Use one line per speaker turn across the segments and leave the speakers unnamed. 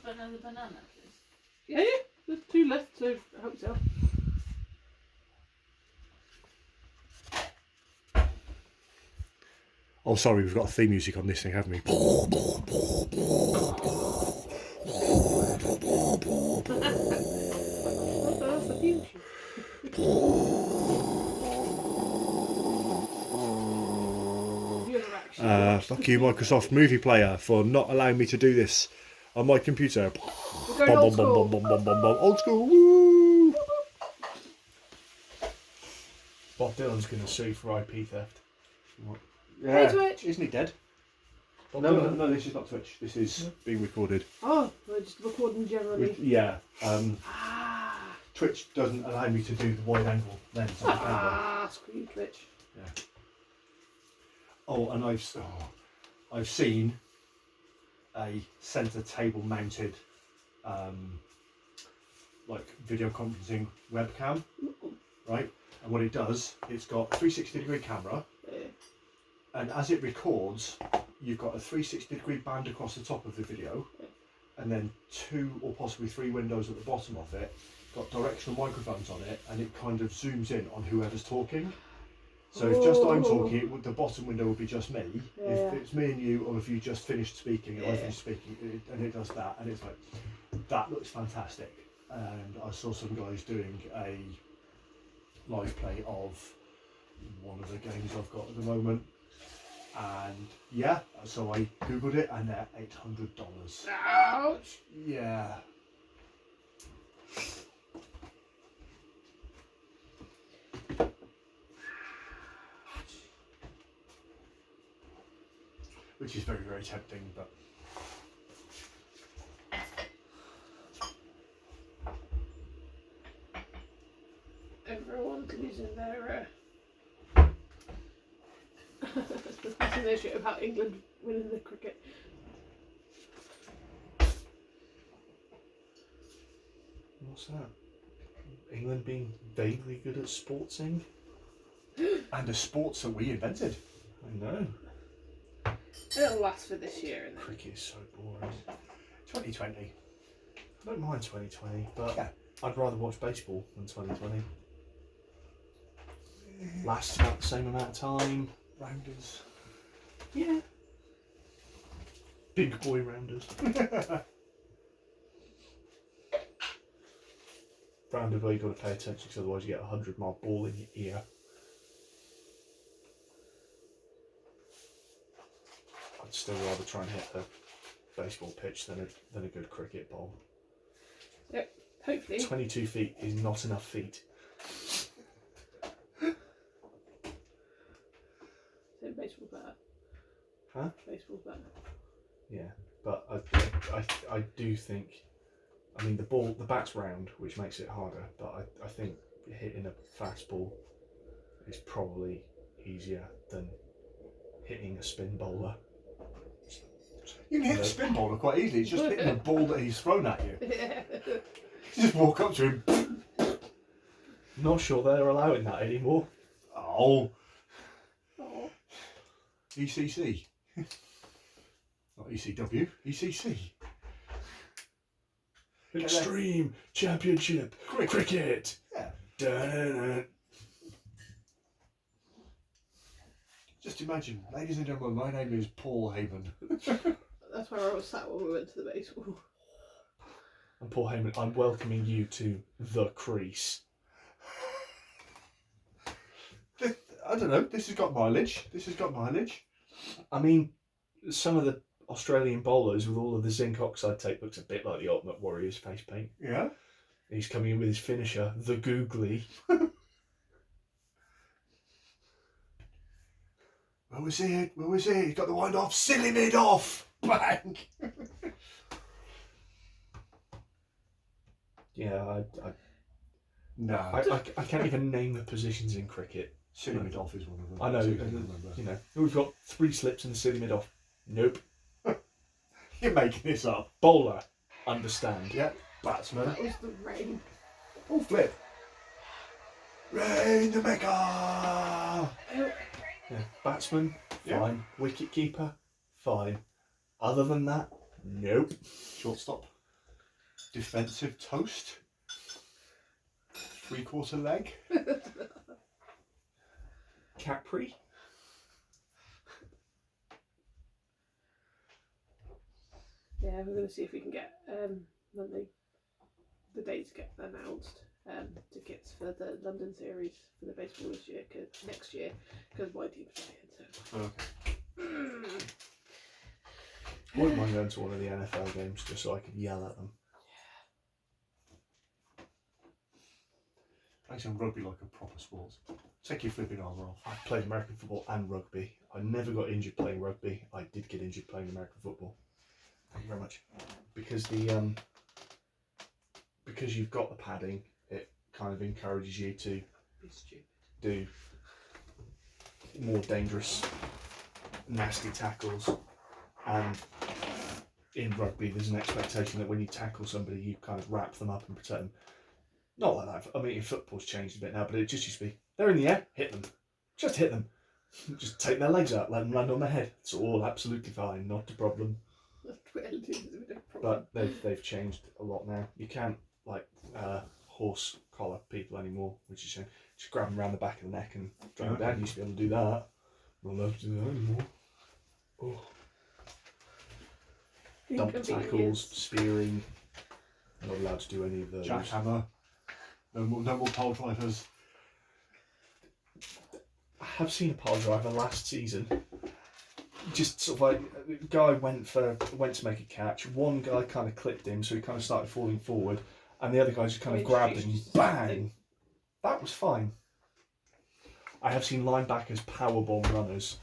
for another banana, please?
Yeah. There's 2 left, so I hope so.
Oh, sorry, we've got theme music on this thing, haven't we?
That's the future.
Fuck you, Microsoft Movie Player, for not allowing me to do this on my computer.
We're going old school.
Old school, woo! Bob Dylan's going to sue for IP theft. What?
Hey, Twitch!
Isn't he dead? No, this is not Twitch. This is being recorded.
Oh, we're just recording generally.
Twitch doesn't allow me to do the wide angle lens on the camera.
Screw you, Twitch.
Yeah. Oh, and I've seen a centre table mounted like video conferencing webcam, right? And what it does, it's got 360-degree camera, and as it records, you've got a 360-degree band across the top of the video, and then 2 or possibly 3 windows at the bottom of it, got directional microphones on it, and it kind of zooms in on whoever's talking. So if just I'm talking, the bottom window will be just me. If it's me and you, or if you just finished speaking and I finished speaking, and it does that, and it's like, that looks fantastic. And I saw some guys doing a live play of one of the games I've got at the moment. And yeah, so I googled it, and they're $800.
Ouch!
Yeah. Which is very, very tempting, but
Everyone's losing their losing their shit about England winning the cricket.
what's that? England being vaguely good at sportsing? And the sports that we invented. I know.
It'll last for this year. And then...
Cricket is so boring. 2020. I don't mind 2020, but
Yeah.
I'd rather watch baseball than 2020. Lasts about the same amount of time. Rounders.
Yeah.
Big boy rounders. Rounded where you've got to pay attention because otherwise you get a 100-mile ball in your ear. I'd still rather try and hit a baseball pitch than a good cricket ball.
Yep, hopefully.
22 feet is not enough feet.
So baseball's better.
Huh?
Baseball's better.
Yeah, but I do think, I mean the bat's round, which makes it harder, but I think hitting a fastball is probably easier than hitting a spin bowler.
You can hit a spin bowler quite easily. It's just hitting the ball that he's thrown at you.
Yeah.
You just walk up to him.
Not sure they're allowing that anymore.
Oh.
Oh.
ECC. Not ECW. ECC.
Extreme Championship Cricket.
Yeah.
Da-da-da.
Just imagine, ladies and gentlemen, my name is Paul Heyman.
That's where I was sat when we went to the baseball.
And Paul Heyman, I'm welcoming you to the crease.
I don't know, this has got mileage.
I mean, some of the Australian bowlers with all of the zinc oxide tape looks a bit like the Ultimate Warrior's face paint.
Yeah.
He's coming in with his finisher, the Googly.
Where was he? He's got the wind off. Silly mid off. Bang.
Yeah,
No.
I can't even name the positions in cricket.
Silly mid off is one of them.
I know,
So you can remember.
you know, we've got 3 slips and the silly mid off. Nope.
You're making this up.
Bowler, understand.
Yeah. Batsman.
That was the rain.
Oh, flip. Rain the Mecca.
Yeah. Batsman,
Yeah.
fine. Wicket keeper, fine. Other than that, nope.
Shortstop.
defensive toast. 3/4 leg. Capri.
Yeah, we're going to see if we can get when the dates get announced. Tickets for the London series for the baseball next year, because my team's playing. So.
Okay.
I wouldn't mind going to one of the NFL games just so I could yell at them.
Play some rugby like a proper sport. Take your flipping armour off.
I played American football and rugby. I never got injured playing rugby. I did get injured playing American football. Thank you very much. Because because you've got the padding, it kind of encourages you to
Be stupid.
do more dangerous, nasty tackles. And in rugby, there's an expectation that when you tackle somebody, you kind of wrap them up and protect them. Not like that. I mean, football's changed a bit now, but it just used to be, they're in the air, hit them. Just hit them. Just take their legs out, let them land on their head. It's all absolutely fine, not a problem. But they've changed a lot now. You can't horse collar people anymore, which is a shame. Just grab them around the back of the neck and drag them down. You used to be able to do that. Not allowed to do that anymore. Oh. Dump tackles, spearing. Not allowed to do any of those.
Jackhammer. No more pole drivers.
I have seen a pile driver last season. Just sort of like, a guy went to make a catch. One guy kind of clipped him, so he kind of started falling forward, and the other guy just kind of grabbed him. Bang! That was fine. I have seen linebackers powerbomb runners,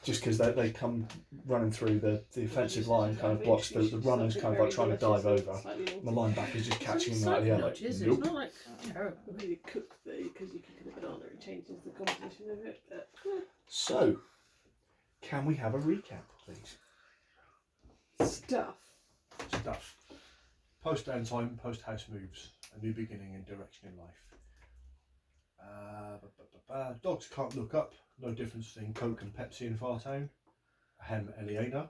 just because they come running through the offensive line, kind of blocks the runners, kind of like trying to dive over. And the linebacker's just catching him out of the air. Like,
It's
nope.
not like terrible. When you cook because you cook a banana, it changes the composition of it. But...
So, can we have a recap, please?
Stuff.
Post downtime, post house moves, a new beginning and direction in life. Dogs can't look up. No difference between Coke and Pepsi in Fartown. Hem Eliana.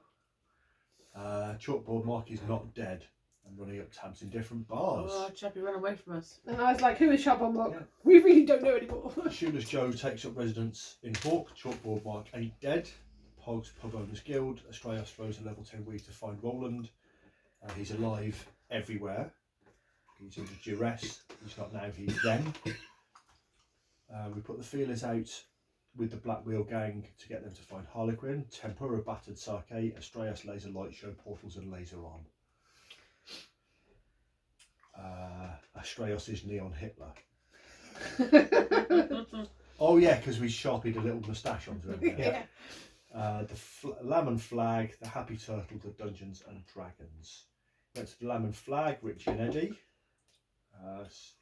Chalkboard Mark is not dead and running up tabs in different bars.
Oh, Chappie ran away from us. And I was like, who is Chalkboard Mark? Yeah. We really don't know anymore.
Shoeless Joe takes up residence in Hawk. Chalkboard Mark ain't dead. Pogs Pub Owners Guild. Australia throws a level 10 weed to find Roland. He's alive everywhere. He's under duress. He's not now, he's then. We put the feelers out with the Black Wheel Gang to get them to find Harlequin, Tempura Battered Sake, Astraeus Laser Light Show, Portals and Laser On. Astraeus is Neon Hitler. Oh yeah, because we sharpied a little moustache onto him.
Yeah.
The Lamb and Flag, the Happy Turtle, the Dungeons and Dragons. Went to the Lamb and Flag, Richie and Eddie.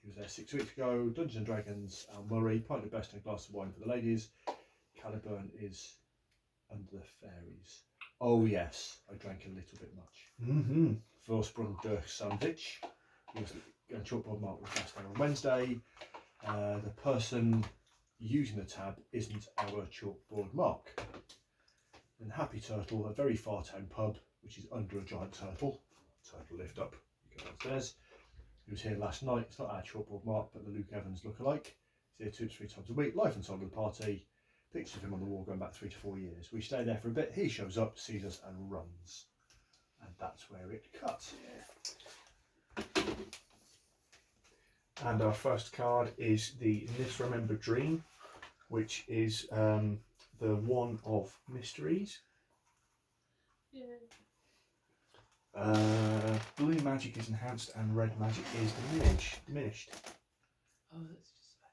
He was there 6 weeks ago. Dungeons and Dragons, Al Murray, pint of best and a glass of wine for the ladies. Caliburn is under the fairies. Oh yes, I drank a little bit much. Vorsprung durch Sandwich. He was going Chalkboard Mark was last day on Wednesday. The person using the tab isn't our Chalkboard Mark. And Happy Turtle, a very far town pub, which is under a giant turtle. Turtle lift up, you go downstairs. He was here last night. It's not our Chalkboard Mark, but the Luke Evans lookalike. He's here 2 to 3 times a week. Life and song of the party. Pictures of him on the wall going back 3 to 4 years. We stay there for a bit. He shows up, sees us, and runs. And that's where it cuts.
And our first card is the Misremembered Dream, which is the one of mysteries.
Yeah.
Blue magic is enhanced and red magic is diminished.
Oh, that's just bad.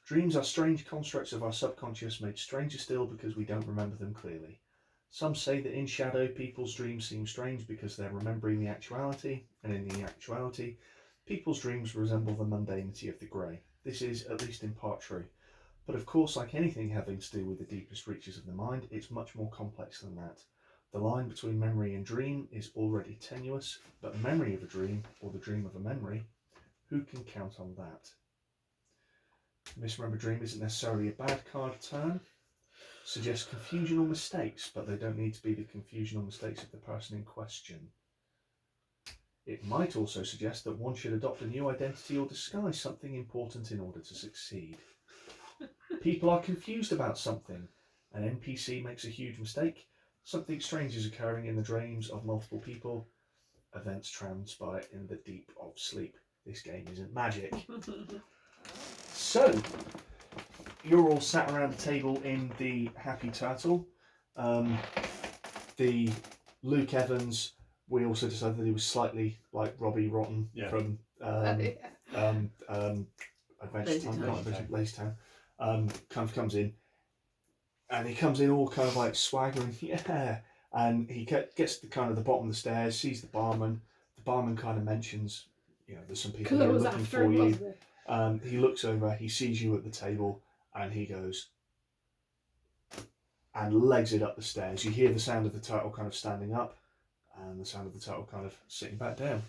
Dreams are strange constructs of our subconscious, made stranger still because we don't remember them clearly. Some say that in shadow, people's dreams seem strange because they're remembering the actuality, and in the actuality, people's dreams resemble the mundanity of the grey. This is, at least in part, true. But of course, like anything having to do with the deepest reaches of the mind, it's much more complex than that. The line between memory and dream is already tenuous, but memory of a dream, or the dream of a memory, who can count on that? Misremembered Dream isn't necessarily a bad card turn. Suggests confusion or mistakes, but they don't need to be the confusion or mistakes of the person in question. It might also suggest that one should adopt a new identity or disguise something important in order to succeed. People are confused about something. An NPC makes a huge mistake. Something strange is occurring in the dreams of multiple people. Events transpire in the deep of sleep. This game isn't magic. So, you're all sat around the table in the Happy Turtle. The Luke Evans, we also decided that he was slightly like Robbie Rotten from Adventure Time, not Adventure, Lazytown. Kind of comes in, and he comes in all kind of like swaggering, yeah. And he gets to kind of the bottom of the stairs, sees the barman. The barman kind of mentions, there's some people here looking for you. He looks over, he sees you at the table, and he goes and legs it up the stairs. You hear the sound of the turtle kind of standing up, and the sound of the turtle kind of sitting back down.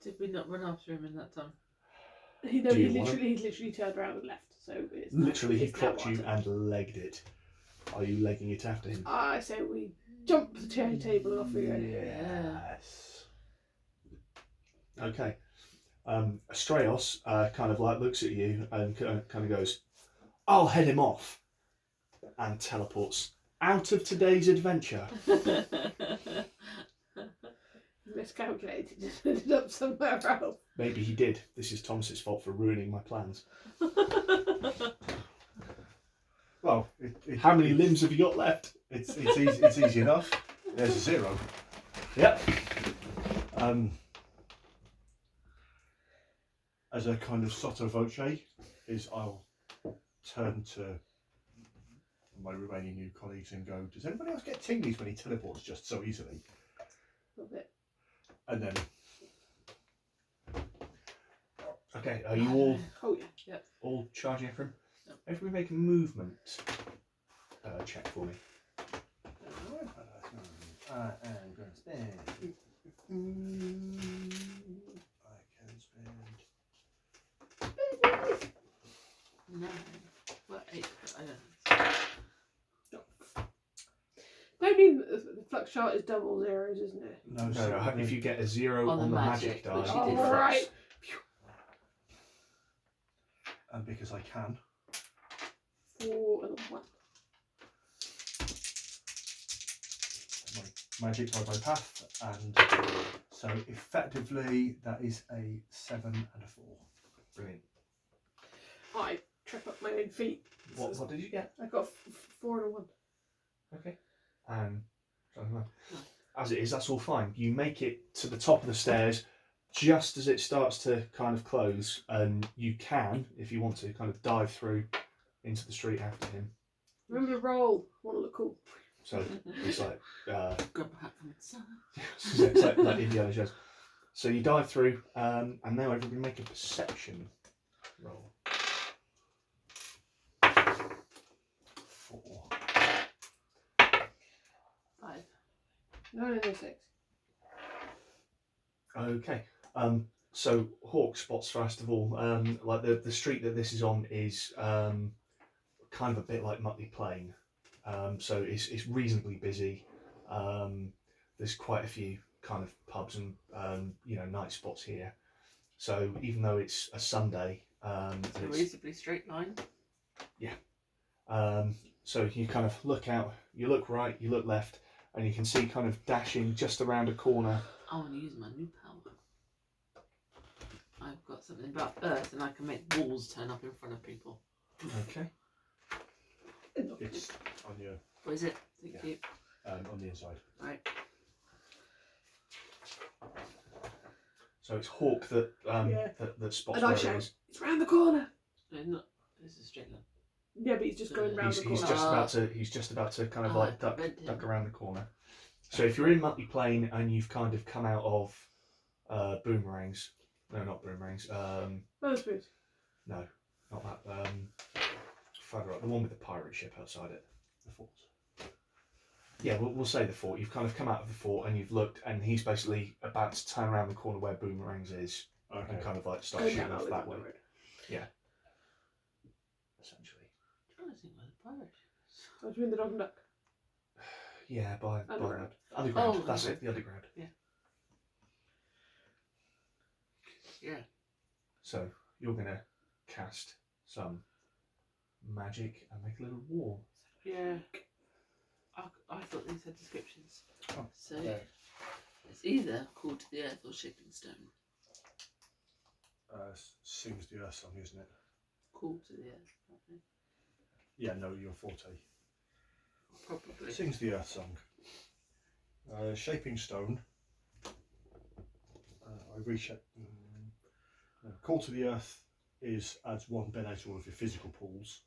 Did we not run after him in that time?
He literally turned around and left. So it's
literally, he clocked you and legged it. Are you legging it after him?
I say we jump the cherry table and off we go.
Yes. Okay. Astraeos kind of like looks at you and kind of goes, "I'll head him off," and teleports out of today's adventure.
Miscalculated, just ended up somewhere else.
Maybe he did. This is Thomas's fault for ruining my plans.
Well,
how many limbs have you got left?
It's easy enough. There's a 0.
Yep.
As a kind of sotto voce, I'll turn to my remaining new colleagues and go, "Does anybody else get tinglies when he teleports just so easily?"
A little bit.
And then,
okay, are you all?
Oh yeah.
Yep.
All charging after him.
Yep.
Everybody make a movement check for me.
I am going to spend. I can spend.
9. Well, 8. I don't know.
Don't mean the flux chart is double zeros, isn't it?
No,
No, if you get a 0
On
on
the
the
magic,
magic die,
which
you
you did
get
first.
Right.
And because I can,
4 and 1.
my magic by my path, and so effectively that is a 7 and a 4.
Brilliant.
I trip up my own feet.
What did you get?
I got 4 and a 1.
Okay. As it is, that's all fine. You make it to the top of the stairs just as it starts to kind of close, and you can, if you want to, kind of dive through into the street after him.
Remember to roll. Want to look cool.
So it's like
Grab a hat from the side.
it's like Indiana Jones. So you dive through, and now everybody make a perception roll.
4.
5.
9 and a 6.
Okay. So Hawk spots first of all. Like the street that this is on is kind of a bit like Mutley Plain. So it's reasonably busy. There's quite a few kind of pubs and night spots here. So even though it's a Sunday,
It's a reasonably straight line.
so you kind of look out, you look right, you look left, and you can see kind of dashing just around a corner.
I want to use my new power. I've got something about Earth, and I can make walls turn up in front of people.
Okay.
It's on your
What is it? Thank
Yeah.
you.
on the inside.
Right.
So it's Hawk that
Yeah.
that spots
And I
where it
shout,
is.
"It's round the corner."
No, not. This is a straight line.
Yeah, but he's just going round the
He's
corner.
just about to kind of like duck
read him.
duck around the corner. So if you're in Mutley Plain and you've kind of come out of boomerangs, no, not boomerangs.
Weatherspoons.
No, not that. Further up, the one with the pirate ship outside it.
The 4.
Yeah, we'll say the fort. You've kind of come out of the fort and you've looked, and he's basically about to turn around the corner where boomerangs is,
Okay.
and kind of like start
Going
shooting
down
off that way.
road.
Essentially.
I'm trying to think where the pirate is.
I was doing the dog and duck.
Yeah, by
Underground.
underground.
Oh,
That's
underground.
it. The underground.
Yeah.
So you're going to cast some magic and make a little wall.
Yeah. I thought these had descriptions.
Oh,
So
yeah.
it's either called to the earth or shaping stone.
Sings the Earth song, isn't it?
Called to the earth, probably.
Yeah, no, your forte.
Probably.
Sings the Earth song. Shaping stone. I reshape. Call to the Earth adds one bed out to all of your physical pools.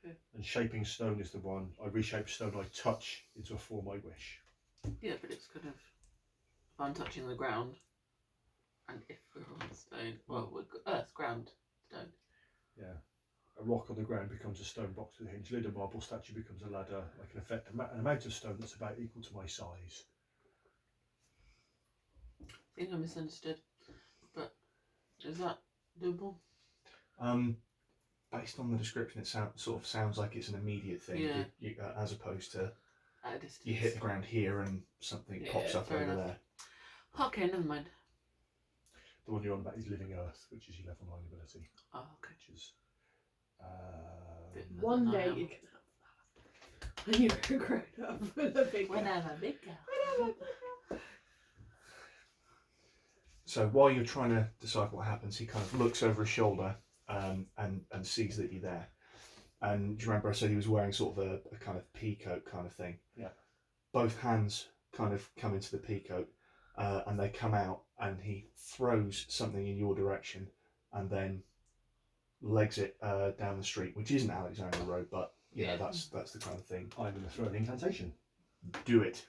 Okay.
And shaping stone is the one I reshape stone I touch into a form I wish.
Yeah, but it's kind of, if I'm touching the ground, and if we're on stone, well, we're earth, ground, stone.
Yeah. A rock on the ground becomes a stone box with a hinge lid. A marble statue becomes a ladder. I can affect an amount of stone that's about equal to my size.
I think I misunderstood, but is that doable?
Based on the description, it sort of sounds like it's an immediate thing,
Yeah.
as opposed to
At a distance.
you hit the ground here and something pops up
fair
over
enough.
there.
Okay, never mind.
The one you're on about is Living Earth, which is your level 9 ability.
Oh, okay.
Which is.
Bit more
One
than I
day
am.
you can have that. When you're grown up with a big
When
girl.
I'm a big girl.
So while you're trying to decide what happens, he kind of looks over his shoulder and sees that you're there. And do you remember I said he was wearing sort of a kind of pea coat kind of thing?
Yeah.
Both hands kind of come into the pea coat and they come out, and he throws something in your direction and then legs it down the street, which isn't Alexandra Road, but yeah, that's the kind of thing.
I'm going to throw an incantation.
Do it.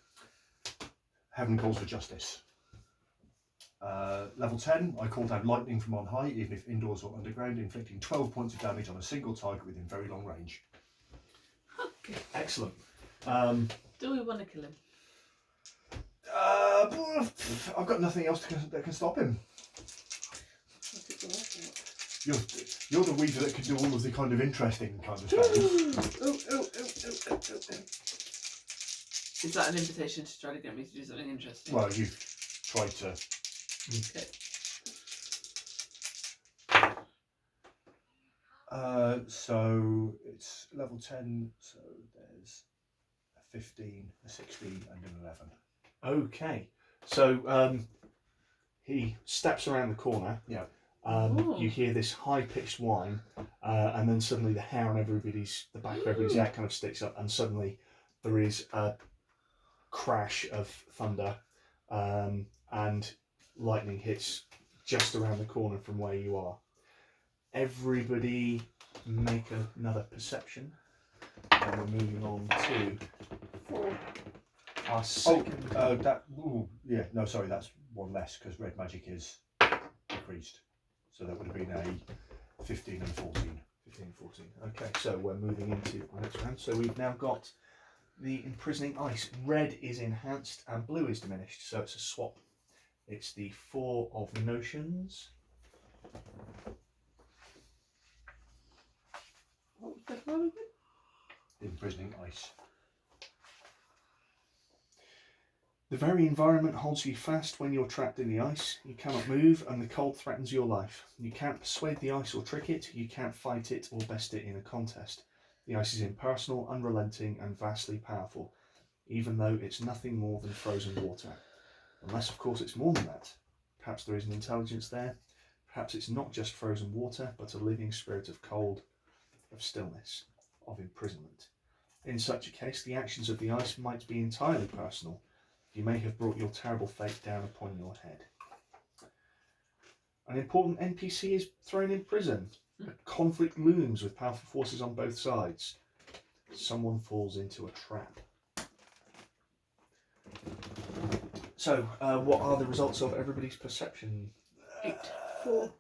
Heaven calls for justice. Level 10, I call down lightning from on high, even if indoors or underground, inflicting 12 points of damage on a single target within very long range.
Okay.
Excellent.
Do we want to kill him?
I've got nothing else that can stop him. You're the weaver that can do all of the kind of interesting kind of spells.
Is that an invitation to try to get me to do something interesting?
Well, you've tried to.
Okay.
So it's level 10, so there's a 15, a 16 and an 11.
Okay. So he steps around the corner.
Yeah.
You hear this high-pitched whine, and then suddenly the hair on the back of everybody's head kind of sticks up, and suddenly there is a crash of thunder, and lightning hits just around the corner from where you are. Everybody make another perception, and we're moving on to
4.
our second.
That's one less because red magic is decreased. So that would have been a 15 and 14.
15, 14. Okay, so we're moving into the next round. So we've now got the imprisoning ice. Red is enhanced and blue is diminished, so it's a swap. It's the 4 of notions.
What was the one again?
Imprisoning ice.
The very environment holds you fast when you're trapped in the ice. You cannot move, and the cold threatens your life. You can't persuade the ice or trick it. You can't fight it or best it in a contest. The ice is impersonal, unrelenting, and vastly powerful, even though it's nothing more than frozen water. Unless, of course, it's more than that. Perhaps there is an intelligence there. Perhaps it's not just frozen water, but a living spirit of cold, of stillness, of imprisonment. In such a case, the actions of the ice might be entirely personal. You may have brought your terrible fate down upon your head. An important NPC is thrown in prison. A conflict looms with powerful forces on both sides. Someone falls into a trap. So, what are the results of everybody's perception?
8.
4.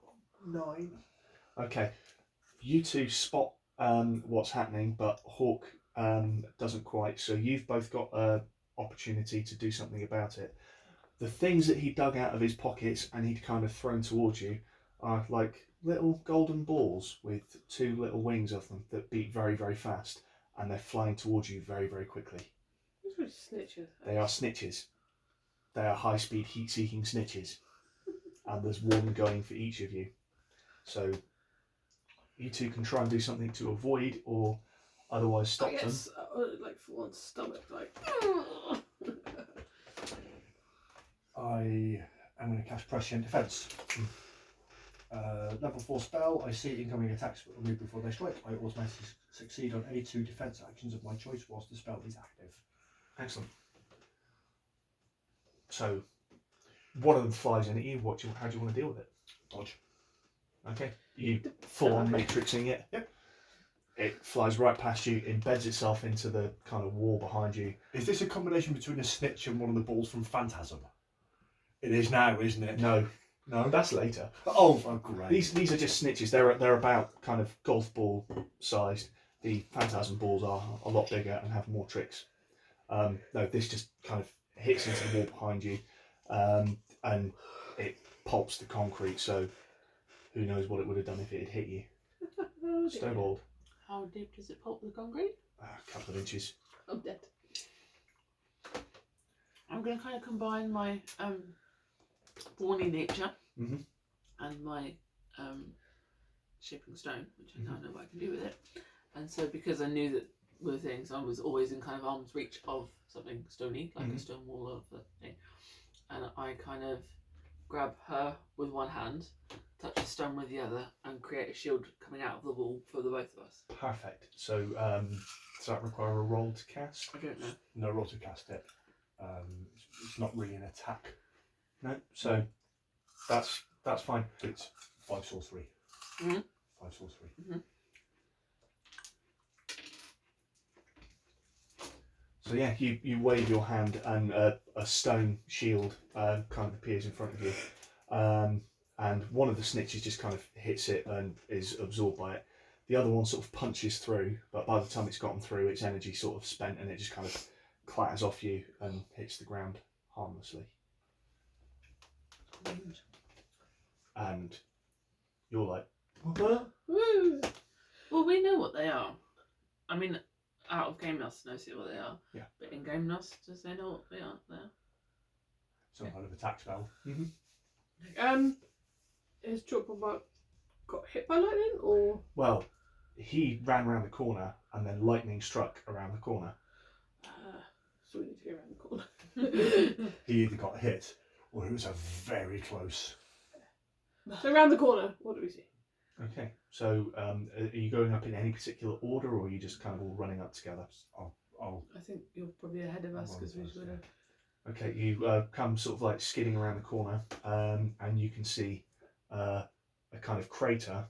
9.
Okay, you two spot what's happening, but Hawk doesn't quite. So you've both got opportunity to do something about it. The things that he dug out of his pockets and he'd kind of thrown towards you are like little golden balls with 2 little wings of them that beat very, very fast, and they're flying towards you very, very quickly.
These were snitches.
They are snitches. They are high-speed, heat-seeking snitches, and there's one going for each of you. So you two can try and do something to avoid or otherwise stop
I
them.
guess, like for one's stomach, like.
I am going to cast Prescient Defense. Level 4 spell. I see incoming attacks removed before they strike. I automatically succeed on any 2 defense actions of my choice whilst the spell is active.
Excellent. So one of them flies in at you. How do you want to deal with it?
Dodge.
Okay. You full on matrixing it.
Yep.
It flies right past you, embeds itself into the kind of wall behind you.
Is this a combination between a snitch and one of the balls from Phantasm? It is now, isn't it?
No,
No?
that's later.
Oh, great.
These are just snitches. They're about kind of golf ball sized. The Phantasm balls are a lot bigger and have more tricks. No, this just kind of hits into the wall behind you, and it pulps the concrete. So who knows what it would have done if it had hit you? Snowballed.
How deep does it pulp the concrete?
A couple of inches.
I'm dead.
I'm going to kind of combine my thorny nature
Mhm.
and my shaping stone, which I now know what I can do with it. And so, because I knew that with things, I was always in kind of arm's reach of something stony, like a stone wall or a thing. And I kind of grab her with one hand, touch the stone with the other, and create a shield coming out of the wall for the both of us.
Perfect. So does that require a roll to cast?
I don't know.
No roll to cast it. It's not really an attack.
No. So that's fine.
It's 5 sorcery.
5
sorcery.
So yeah, you wave your hand and a stone shield kind of appears in front of you, and one of the snitches just kind of hits it and is absorbed by it. The other one sort of punches through, but by the time it's gotten through, its energy sort of spent and it just kind of clatters off you and hits the ground harmlessly. And you're like, what?
Woo! Well, we know what they are. I mean, out of game Nos knows what they are.
Yeah.
But in game Nos, does they know what they are there?
Some kind of attack spell.
Has Chalkboard got hit by lightning or?
Well, he ran around the corner and then lightning struck around the corner.
So we need to go around the corner.
He either got hit or it was a very close.
So around the corner, what do we see?
Okay, so are you going up in any particular order, or are you just kind of all running up together?
I'll
I think you're probably ahead of us because we've got a...
Okay, you come sort of like skidding around the corner, and you can see a kind of crater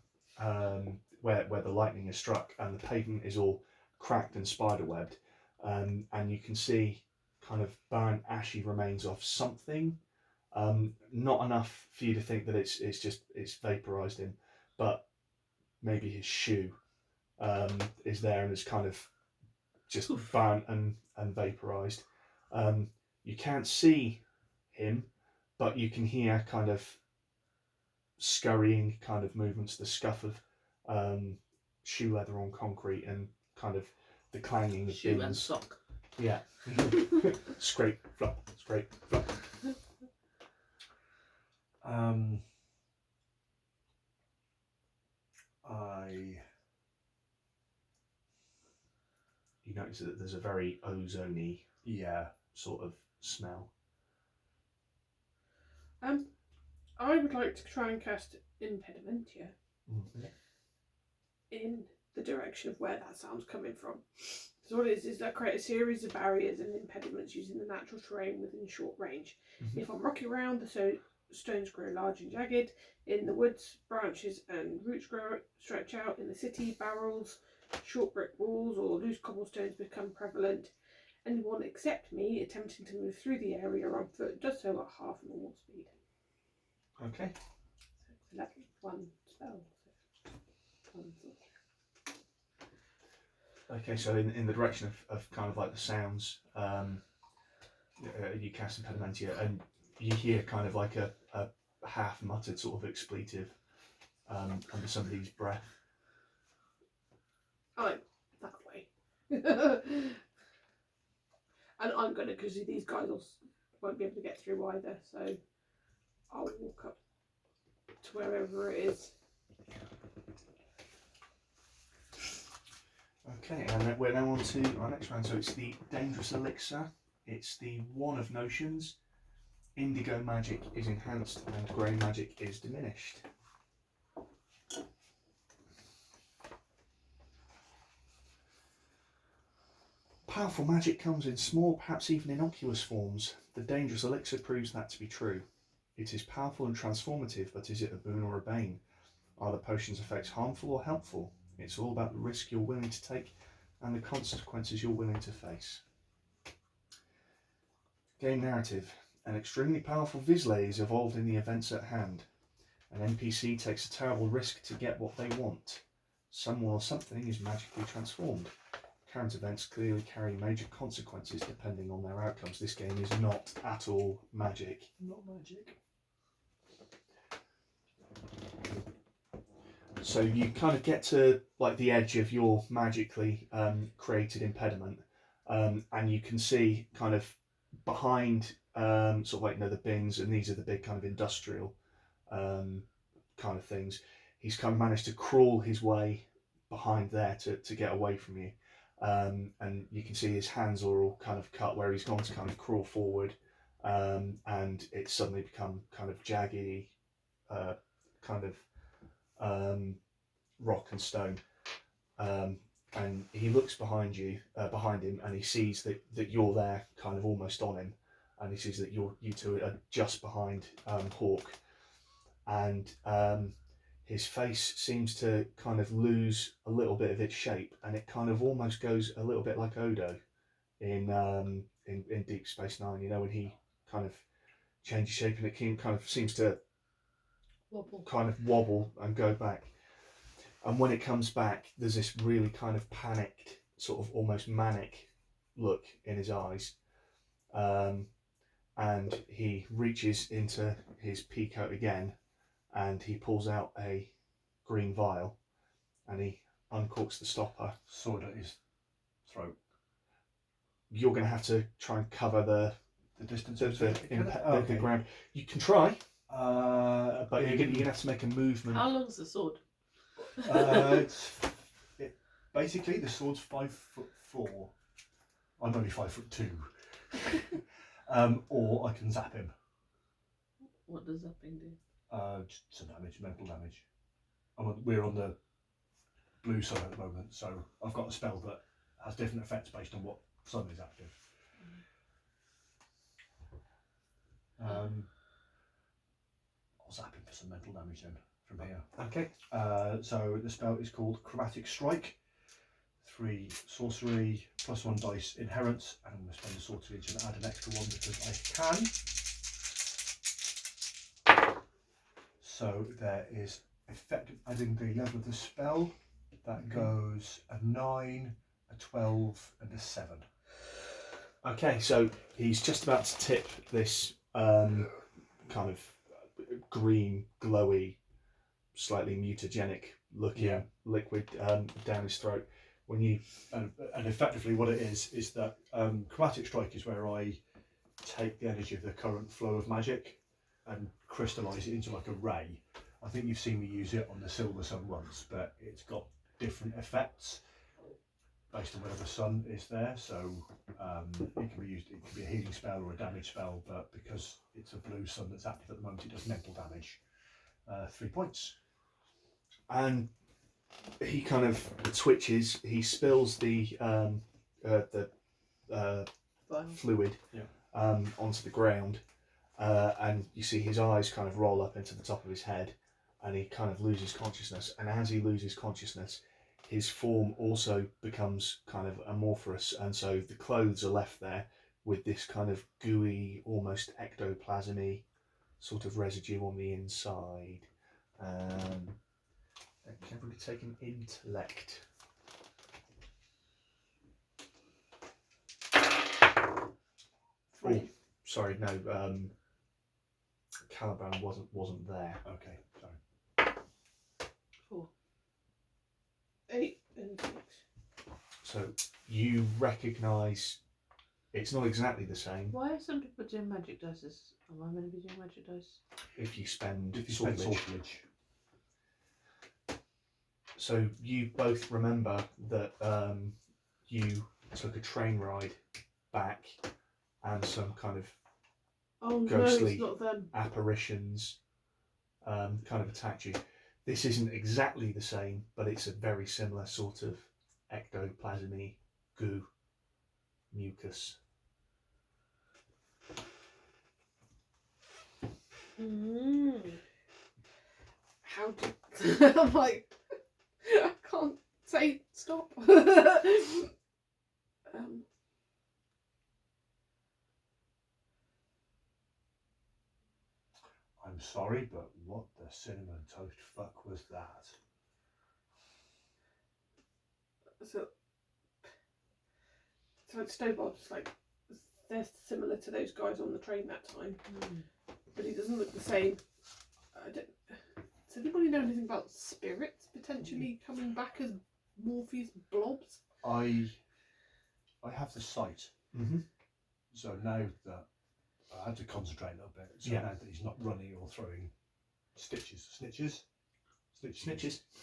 where the lightning has struck, and the pavement is all cracked and spiderwebbed, and you can see kind of burnt, ashy remains of something. Not enough for you to think that it's vaporized him, but maybe his shoe is there and is kind of just burnt and vaporized. You can't see him, but you can hear kind of scurrying kind of movements, the scuff of shoe leather on concrete and kind of the clanging of
shoe
bins.
and sock.
Yeah. Scrape, flop, scrape, flop. You notice that there's a very ozony sort of smell.
I would like to try and cast Impedimentia in the direction of where that sound's coming from. So what it is that create a series of barriers and impediments using the natural terrain within short range. If I'm rocking around, the stones grow large and jagged. In the woods, branches and roots stretch out. In the city, barrels, short brick walls or loose cobblestones become prevalent. Anyone except me attempting to move through the area on foot does so at half normal speed.
Okay.
So that's one spell.
Okay, so in the direction of kind of like the sounds, you cast Impedimentia and you hear kind of like a half muttered sort of expletive under somebody's breath.
Oh, that way. And I'm going to, because these guys won't be able to get through either, so I'll walk up to wherever it is
Okay, and then we're now on to our next round. So it's the Dangerous Elixir. It's the one of notions. Indigo magic is enhanced and grey magic is diminished. Powerful magic comes in small, perhaps even innocuous forms. The Dangerous Elixir proves that to be true. It is powerful and transformative, but is it a boon or a bane? Are the potion's effects harmful or helpful? It's all about the risk you're willing to take and the consequences you're willing to face. Game narrative. An extremely powerful Vizsla is evolved in the events at hand. An NPC takes a terrible risk to get what they want. Someone or something is magically transformed. Current events clearly carry major consequences depending on their outcomes. This game is not at all magic.
Not magic.
So you kind of get to like the edge of your magically created impediment, and you can see kind of behind sort of like, you know, the bins, and these are the big kind of industrial kind of things. He's kind of managed to crawl his way behind there to get away from you, and you can see his hands are all kind of cut where he's gone to kind of crawl forward, and it's suddenly become kind of jaggy, kind of rock and stone, and he looks behind you, behind him, and he sees that you're there, kind of almost on him, and he sees that you two are just behind Hawk, and his face seems to kind of lose a little bit of its shape, and it kind of almost goes a little bit like Odo in Deep Space Nine. You know, when he kind of changes shape, and it kind of seems to wobble and go back. And when it comes back, there's this really kind of panicked, sort of almost manic look in his eyes. And he reaches into his pea coat again, and he pulls out a green vial, and he uncorks the stopper.
Sword at his throat.
You're going to have to try and cover the
distance
the ground. You can try, but you're going to have to make a movement.
How long's the sword?
Basically, the sword's 5'4". I'm only 5'2". Or I can zap him.
What does zapping do?
Some damage, mental damage. We're on the blue sun at the moment, so I've got a spell that has different effects based on what sun is active. I'll zap him for some mental damage then from here.
Okay.
So the spell is called Chromatic Strike. 3 sorcery, +1 dice inherent, and I'm going to spend the sorcery to add an extra one because I can. So there is effective adding the level of the spell. That goes a 9, a 12, and a 7.
Okay, so he's just about to tip this kind of green, glowy, slightly mutagenic looking liquid down his throat. When you
and effectively what it is that Chromatic Strike is where I take the energy of the current flow of magic and crystallise it into like a ray. I think you've seen me use it on the Silver Sun once, but it's got different effects based on whether the sun is there. So it can be used. It can be a healing spell or a damage spell, but because it's a blue sun that's active at the moment, it does mental damage. 3 points.
And he kind of twitches. He spills the fluid onto the ground, and you see his eyes kind of roll up into the top of his head, and he kind of loses consciousness. And as he loses consciousness, his form also becomes kind of amorphous, and so the clothes are left there with this kind of gooey, almost ectoplasmy sort of residue on the inside. Can everybody take an intellect? Oh, sorry, no. Caliban wasn't there.
Okay, sorry.
4. 8 and 6.
So you recognise it's not exactly the same.
Why are some people doing magic dice? Am I going to be doing magic dice?
If you spend
Sortilege.
So you both remember that you took a train ride back, and some kind of
Oh no,
ghostly
it's not them.
apparitions kind of attacked you. This isn't exactly the same, but it's a very similar sort of ectoplasmy goo mucus.
How do I'm like, I can't say stop.
I'm sorry, but what the cinnamon toast fuck was that?
So it's Snowball, just like they're similar to those guys on the train that time, but he doesn't look the same. I don't. Does anybody know anything about spirits potentially coming back as Morpheus blobs?
I have the sight,
Mm-hmm.
so now that I had to concentrate a little bit. So
Yeah.
now that he's not running or throwing snitches,
Snitches.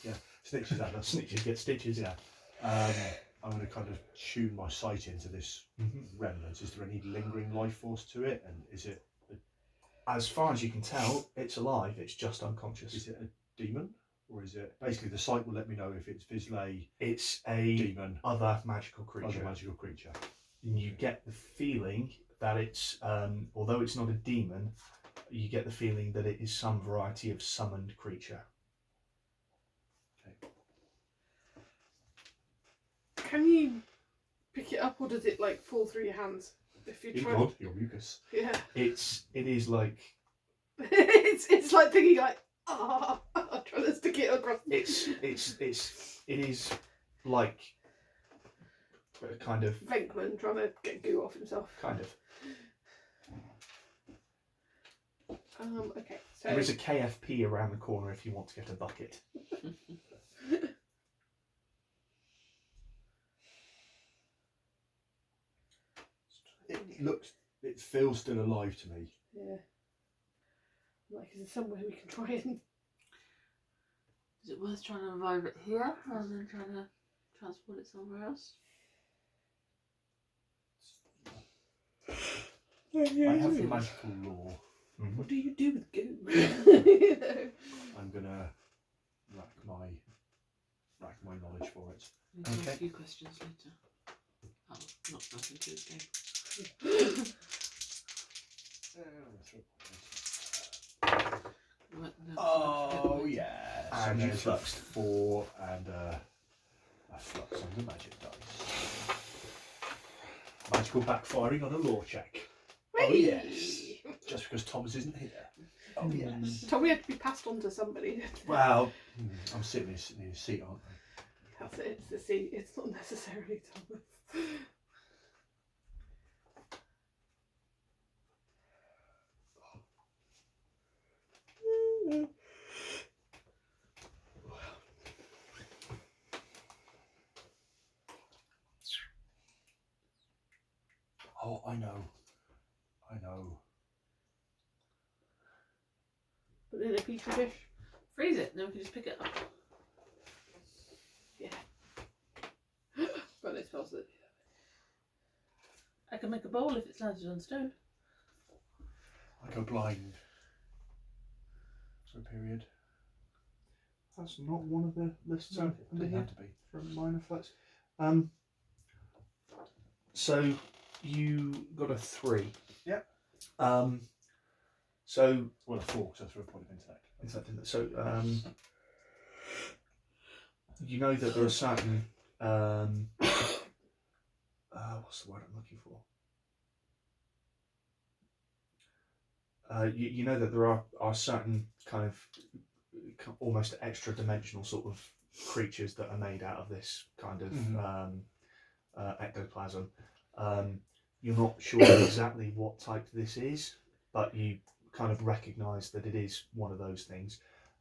yeah, snitches at us.
Snitches get stitches.
Yeah. I'm going to kind of tune my sight into this remnant. Is there any lingering life force to it, and is it?
As far as you can tell, it's alive. It's just unconscious.
Is it a demon, or is it basically the sight will let me know if it's Vizsla,
It's a
demon,
other magical creature.
other magical creature?
And you get the feeling that it's, although it's not a demon, you get the feeling that it is some variety of summoned creature.
Okay.
Can you pick it up, or does it like fall through your hands if you try?
God, your mucus.
Yeah.
It is like
it's like thinking like trying to stick it across.
it is like a kind of
Venkman trying to get goo off himself.
kind of.
Okay. So
There is a KFP around the corner if you want to get a bucket.
It feels still alive to me.
yeah. Like, is there somewhere we can try and?
Is it worth trying to revive it here rather than trying to transport it somewhere else?
I have the magical law.
Mm-hmm.
What do you do with goo? You know?
I'm gonna rack my knowledge for it.
We can ask
Okay.
a few questions later. Oh, not nothing to escape. We won't know
Oh
later.
yes.
And you
there's a
fluxed.
4 and a flux on the magic dice. Magical backfiring on a law check. Oh yes. Just because Thomas isn't here. Oh yes.
Tommy had to be passed on to somebody.
Well, I'm sitting in his seat, aren't I?
That's it. It's the seat. It's not necessarily Thomas.
Oh, I know.
Put it in a petri dish.
Freeze it, then we can just pick it up.
Yeah. But it smells it.
I can make a bowl if it's landed on stone.
I go blind for a period.
That's not one of the lists
No,
under
it didn't
here
have to be.
from minor flux. So you got a 3.
Yep.
So
Well, a 4 because I threw a point of intellect.
exactly. So you know that there are certain what's the word I'm looking for? You know that there are certain kind of almost extra dimensional sort of creatures that are made out of this kind of ectoplasm. You're not sure exactly what type this is, but you kind of recognise that it is one of those things.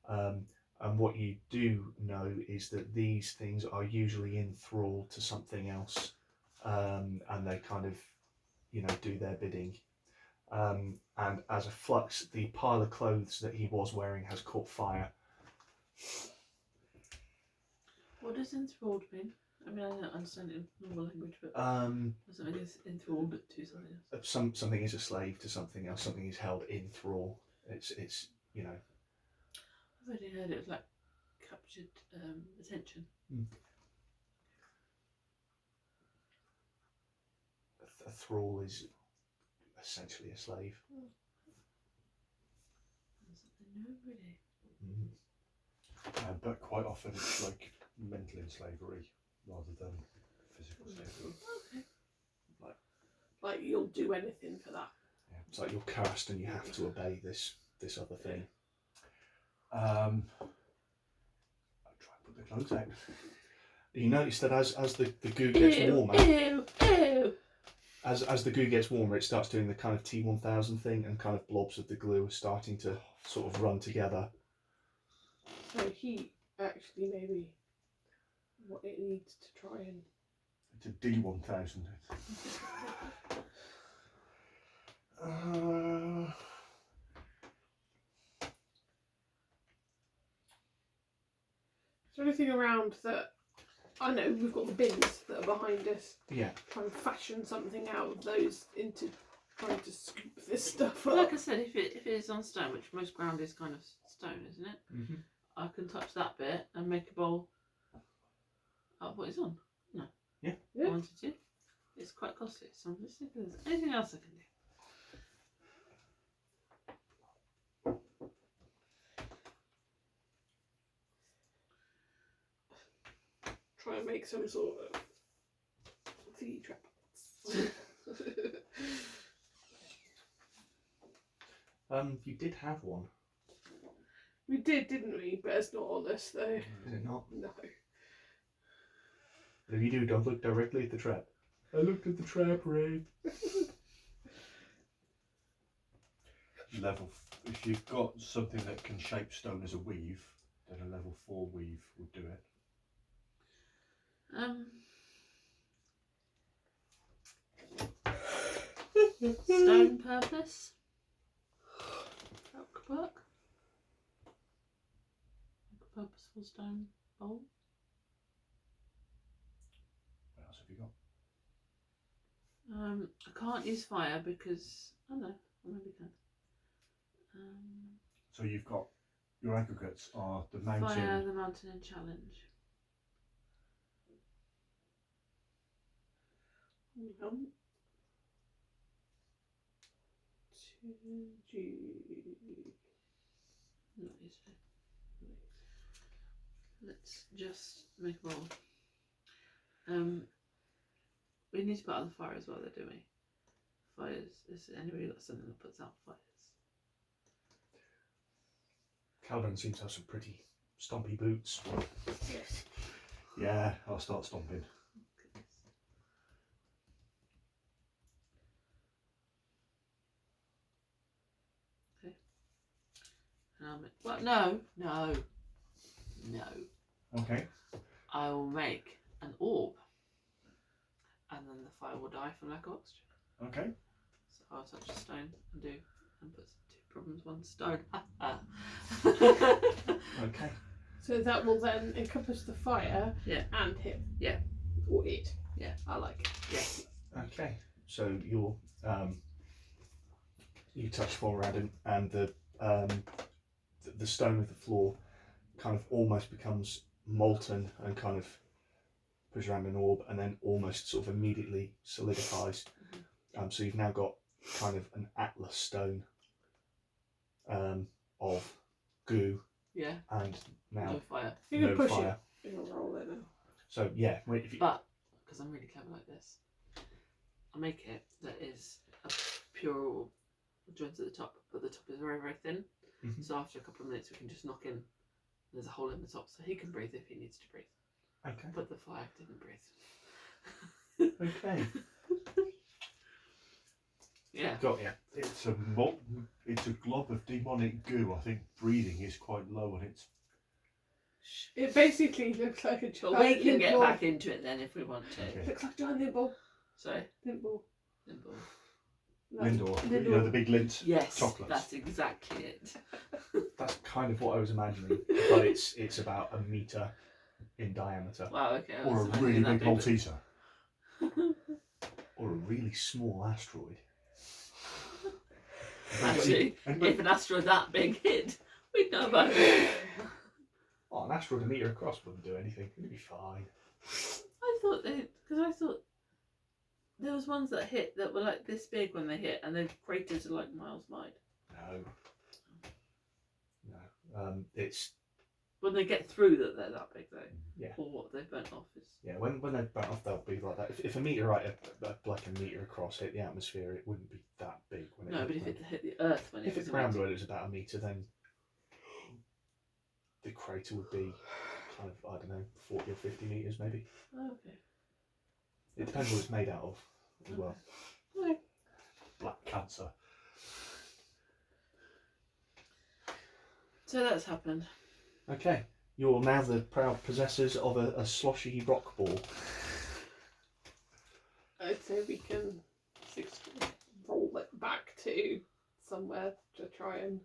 And what you do know is that these things are usually in thrall to something else, and they kind of, do their bidding. And as a flux, the pile of clothes that he was wearing has caught fire.
does enthralled mean? I mean, I don't understand it in normal language, but something is enthralled to something else.
Something is a slave to something else. Something is held in thrall. It's you know.
I've already heard it was like captured attention.
A thrall is essentially a slave.
Something new, really.
But quite often it's like mental slavery rather than physical slavery.
Okay.
Like you'll do anything for that.
Yeah. It's like you're cursed and you have to obey this other thing.
I'll try and put the clothes out.
You notice that as the goo gets warmer, as the goo gets warmer, it starts doing the kind of T1000 thing, and kind of blobs of the glue are starting to sort of run together.
So heat actually maybe what it needs to try and.
It's a D1000.
Is there anything around that? I know we've got the bins that are behind us.
Yeah.
Trying to fashion something out of those into trying to scoop this stuff up.
Like I said, if it is on stone, which most ground is kind of stone, isn't it?
Mm-hmm.
I can touch that bit and make a bowl out of what it's on. No.
Yeah.
I wanted to. It's quite costly, so I'm just thinking if there's anything else I can do.
Try and make some sort of thingy trap.
You did have one.
We did, didn't we? But it's not on us though.
Is it not?
No.
But if you do, don't look directly at the trap. I looked at the trap, Ray.
If you've got something that can shape stone as a weave, then a level 4 weave would do it.
Stone purpose. That could work. Like a purposeful stone bowl.
What else have you got?
I can't use fire because I don't know. I maybe can.
So you've got your aggregates are the mountain.
Fire, the mountain, and challenge. Not easily. Let's just make a roll. We need to put out the fire as well, though, don't we? Fires. Is anybody got something that puts out fires?
Calvin seems to have some pretty stompy boots.
Yes.
Yeah, I'll start stomping.
Okay. Well, no.
Okay.
I will make an orb, and then the fire will die from lack of oxygen.
Okay.
So I'll touch a stone and put 2 problems, 1 stone.
Okay.
So that will then encompass the fire.
Yeah.
And him.
Yeah.
Or it.
Yeah.
I like it.
Yeah.
Okay. So you're you touch forward and the stone of the floor kind of almost becomes molten and kind of push around an orb, and then almost sort of immediately solidifies. So you've now got kind of an atlas stone of goo.
Yeah.
And now
No fire.
You can
no
push
fire.
it. You can roll it now.
So yeah, if you,
But because I'm really clever like this, I'll make it that is a pure orb joint at the top, but the top is very, very thin.
Mhm.
So after a couple of minutes, we can just knock in. There's a hole in the top, so he can breathe if he needs to breathe.
okay,
But the fire didn't breathe.
okay,
Yeah.
got ya.
It's a glob of demonic goo. I think breathing is quite low on its.
It basically looks like a giant
But we can get
nibble.
back into it then if we want to.
Okay.
Looks like a giant nibble.
Sorry.
Nibble.
Nimble.
No.
Lindor,
Lindor.
you know, the big lint
Yes,
chocolates.
that's exactly it.
That's kind of what I was imagining, but it's about a meter in diameter.
Wow, okay. I
Or a
wasn't
really
imagining
big
that
Malteser.
Or a really small asteroid.
Actually,
And-
if an asteroid that big hit, we'd know about it.
Oh, an asteroid a metre across wouldn't do anything. It'd be fine.
Because I thought there was ones that hit that were like this big when they hit, and then craters are like miles wide.
No. It's
When they get through that, they're that big though.
Yeah.
Or what they've burnt off is.
yeah. When they burn off, they'll be like that. If a meteorite like a metre across hit the atmosphere, it wouldn't be that big when it
No,
hit
but if
the
it hit the Earth when
If
it
it
was
ground
emitting-
when it was about a metre, then the crater would be kind of, I don't know, 40 or 50 metres maybe.
Oh, okay.
It depends what it's made out of as well.
Okay.
Black cancer.
So that's happened.
Okay, you're now the proud possessors of a sloshy rock ball.
I'd say we can roll it back to somewhere to try and.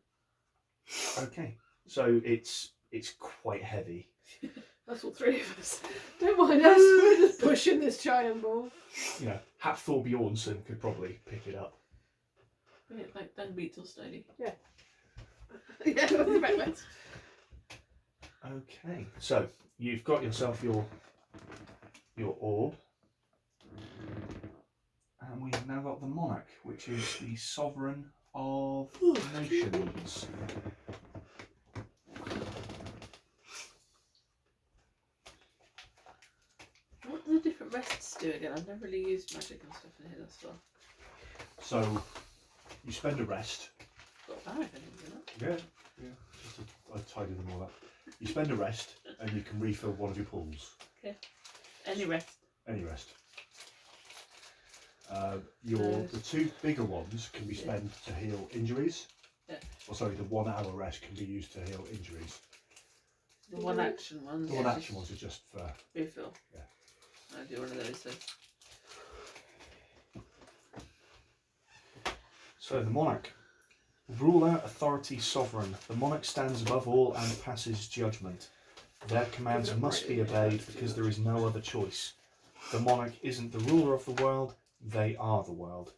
Okay, so it's quite heavy.
That's all three of us. Don't mind us. We're just pushing this giant ball.
You know, Hafthor Bjornsson could probably pick it up.
Yeah, like dung beetle slowly.
Yeah, that's the right way.
Okay, so you've got yourself your orb, and we've now got the monarch, which is the sovereign of nations.
What do the different rests do again? I've never really used magic and stuff in here thus far.
So you spend a rest.
Got a bag, I think, isn't it?
Yeah. I tidy them all up. You spend a rest and you can refill one of your pools.
Any rest.
Any rest. The two bigger ones can be spent to heal injuries.
Yeah.
Or sorry, the 1 hour rest can be used to heal injuries.
The one action ones.
The one action ones are just for
Refill.
Yeah.
I'll do one of those then.
So the monarch. Ruler, authority, sovereign. The monarch stands above all and passes judgment. Their commands must be obeyed because there is no other choice. The monarch isn't the ruler of the world, they are the world.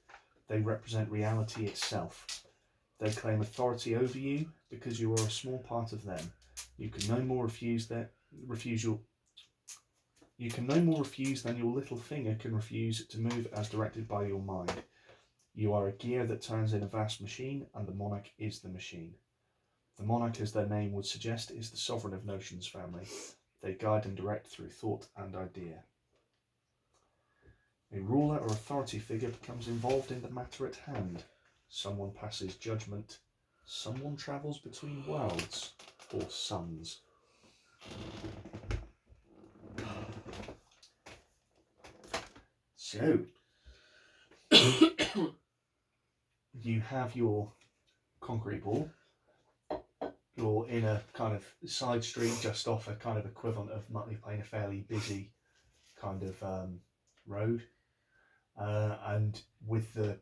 They represent reality itself. They claim authority over you because you are a small part of them. You can no more refuse than your little finger can refuse to move as directed by your mind. You are a gear that turns in a vast machine, and the monarch is the machine. The monarch, as their name would suggest, is the sovereign of Notion's family. They guide and direct through thought and idea. A ruler or authority figure becomes involved in the matter at hand. Someone passes judgment. Someone travels between worlds or suns. So, you have your concrete ball. You're in a kind of side street just off a kind of equivalent of Mutley Plain, a fairly busy kind of road. And with the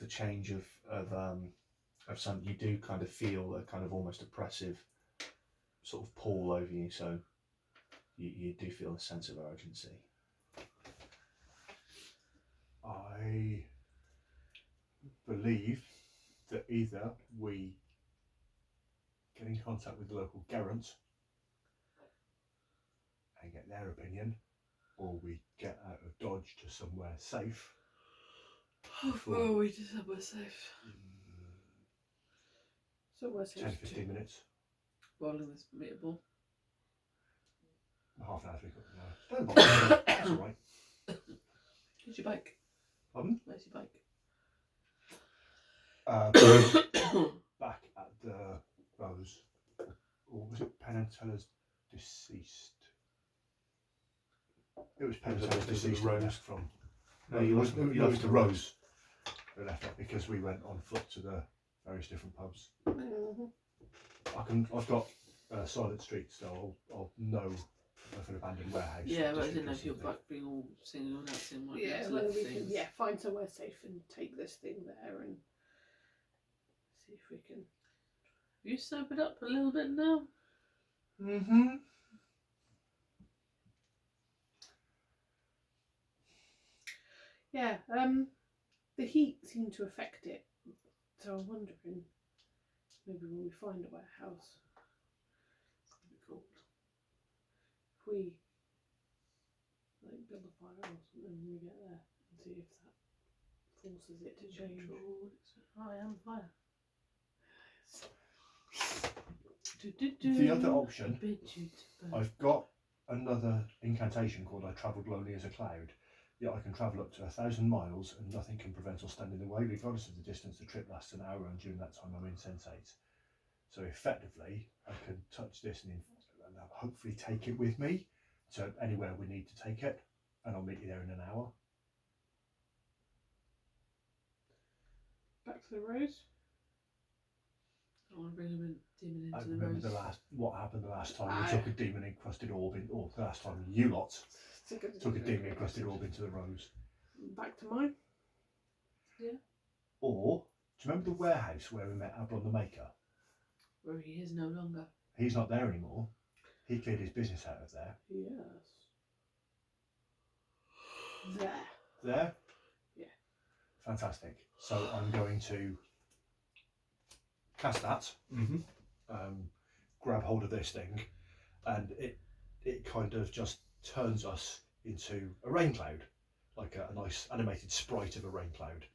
change of sun, you do kind of feel a kind of almost oppressive sort of pull over you. So you do feel a sense of urgency.
I believe that either we get in contact with the local Gerrans and get their opinion, or we get out of Dodge to somewhere safe.
How far are we to somewhere safe?
So we're
10-15 minutes.
Rolling this meter ball.
Half an hour, 3/4 an hour. Don't bother. That's all right.
Where's your bike?
Pardon?
Where's your bike?
Back at the Rose, or was it Penn and Teller's deceased? It was Penn and Teller's deceased.
Rose.
Left from.
No,
it was
left
the Rose. We left it because we went on foot to the various different pubs. I've got silent streets, so I'll know of an abandoned warehouse.
Yeah, but I
just
didn't know
because
if your
of the-
bike being all singing all dancing might
Yeah,
be
whether
absolute
we can
things.
find somewhere safe and take this thing there and see if we can.
You sobered up a little bit now?
Mm-hmm.
Yeah, the heat seemed to affect it, so I'm wondering maybe when we find a warehouse,
It's gonna be cold.
if we like build a fire or something when we get there and see if that forces it to change.
Oh, I am fire.
The other option, I've got another incantation called I Travelled Lonely as a Cloud. Yet I can travel up to 1,000 miles and nothing can prevent or stand in the way, regardless of the distance. The trip lasts an hour, and during that time I'm insensate. So effectively, I can touch this and hopefully take it with me to anywhere we need to take it, and I'll meet you there in an hour.
Back to the rose.
I want to bring him demon
I
into the
remember
rose.
what happened the last time we took a demon encrusted orb in, or the last time you lot took a demon encrusted orb into the rose.
Back to mine.
Yeah.
Or do you remember the warehouse where we met Ablon the Maker?
Where he is no longer.
He's not there anymore. He cleared his business out of there.
Yes. There.
There?
Yeah.
Fantastic. So I'm going to cast that, grab hold of this thing, and it kind of just turns us into a rain cloud, like a nice animated sprite of a rain cloud.